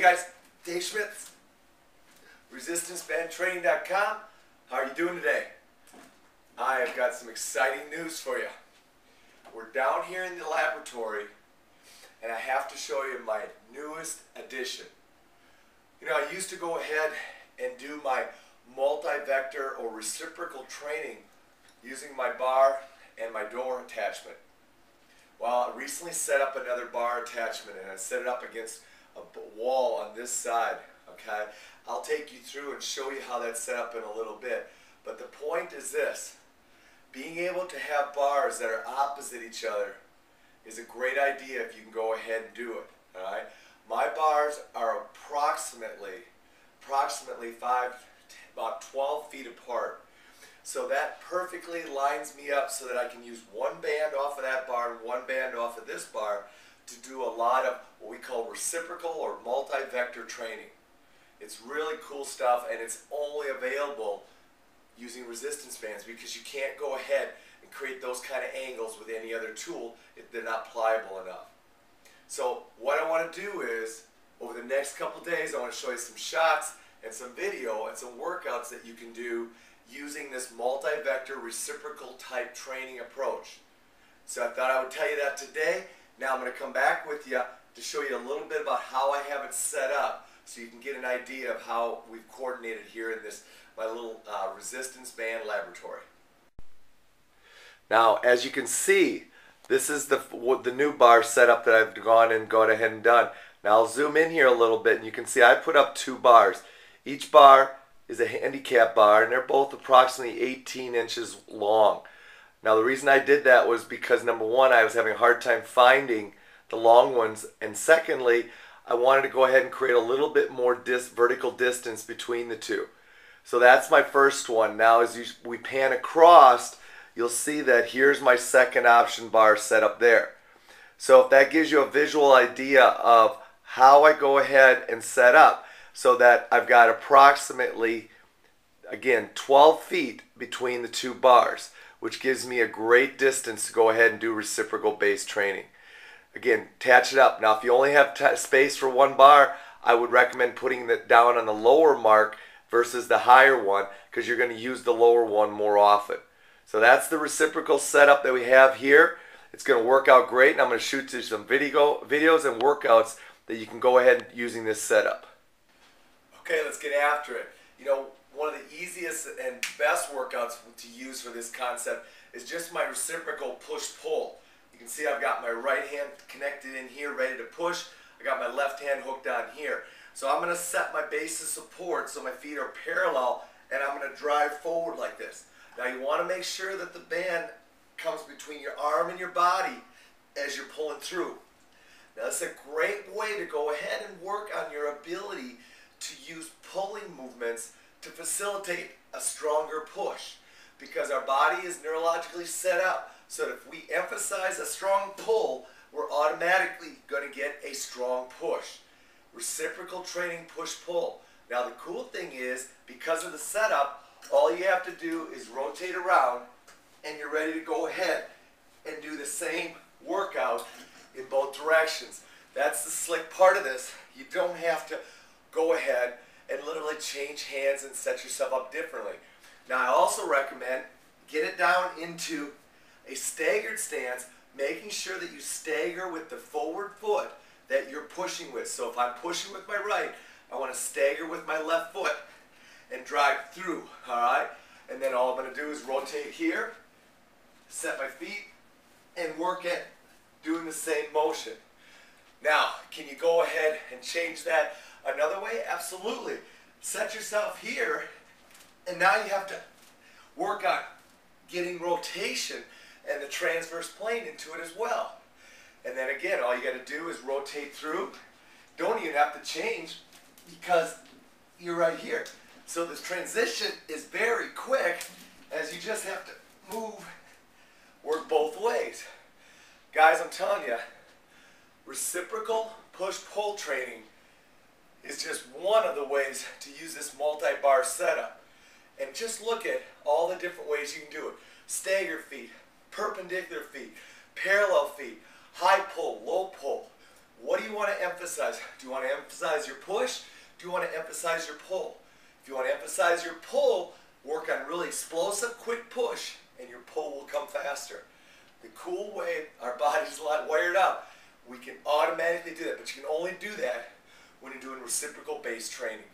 guys, Dave Schmitz, ResistanceBandTraining.com. How are you doing today? I have got some exciting news for you. We're down here in the laboratory and I have to show you my newest addition. You know, I used to go ahead and do my multi-vector or reciprocal training using my bar and my door attachment. Well, I recently set up another bar attachment and I set it up against a wall on this side, okay? I'll take you through and show you how that's set up in a little bit. But the point is this: being able to have bars that are opposite each other is a great idea if you can go ahead and do it, all right? My bars are approximately about 12 feet apart. So that perfectly lines me up so that I can use one band off of that bar and one band off of this bar to do a lot of what we call reciprocal or multi-vector training. It's really cool stuff, and it's only available using resistance bands because you can't go ahead and create those kind of angles with any other tool if they're not pliable enough. So what I want to do is, over the next couple days, I want to show you some shots and some video and some workouts that you can do using this multi-vector reciprocal type training approach. So I thought I would tell you that today. Now I'm going to come back with you to show you a little bit about how I have it set up so you can get an idea of how we've coordinated here in this my little resistance band laboratory. Now, as you can see, this is the new bar setup that I've gone ahead and done. Now I'll zoom in here a little bit and you can see I put up two bars. Each bar is a handicap bar and they're both approximately 18 inches long. Now the reason I did that was because, number one, I was having a hard time finding the long ones, and secondly, I wanted to go ahead and create a little bit more vertical distance between the two. So that's my first one. Now as we pan across, you'll see that here's my second option bar set up there. So if that gives you a visual idea of how I go ahead and set up, so that I've got approximately, again, 12 feet between the two bars, which gives me a great distance to go ahead and do reciprocal based training. Again, attach it up. Now if you only have space for one bar, I would recommend putting it down on the lower mark versus the higher one, because you're going to use the lower one more often. So that's the reciprocal setup that we have here. It's going to work out great, and I'm going to shoot you some videos and workouts that you can go ahead using this setup. Okay, let's get after it. You know, one of the easiest and best workouts to use for this concept is just my reciprocal push-pull. You can see I've got my right hand connected in here, ready to push. I got my left hand hooked on here. So I'm going to set my base of support so my feet are parallel, and I'm going to drive forward like this. Now you want to make sure that the band comes between your arm and your body as you're pulling through. Now it's a great way to go ahead and work on your ability to use pulling movements to facilitate a stronger push, because our body is neurologically set up so that if we emphasize a strong pull, we're automatically going to get a strong push. Reciprocal training, push-pull. Now the cool thing is, because of the setup, all you have to do is rotate around and you're ready to go ahead and do the same workout in both directions. That's the slick part of this. You don't have to go ahead and literally change hands and set yourself up differently. Now I also recommend get it down into a staggered stance, making sure that you stagger with the forward foot that you're pushing with. So if I'm pushing with my right, I want to stagger with my left foot and drive through, all right? And then all I'm going to do is rotate here, set my feet, and work at doing the same motion. Now, can you go ahead and change that another way? Absolutely. Set yourself here, and now you have to work on getting rotation and the transverse plane into it as well. And then again, all you got to do is rotate through. Don't even have to change because you're right here. So this transition is very quick, as you just have to move, work both ways. Guys, I'm telling you, reciprocal push-pull training is just one of the ways to use this multi-bar setup. And just look at all the different ways you can do it. Stagger feet, perpendicular feet, parallel feet, high pull, low pull. What do do you want to emphasize? Do you want to emphasize your push? Do you want to emphasize your pull? If you want to emphasize your pull, work on really explosive, quick push, and your pull will come faster. The cool way our body's a lot wired up, we can automatically do that, but you can only do that when you're doing reciprocal base training.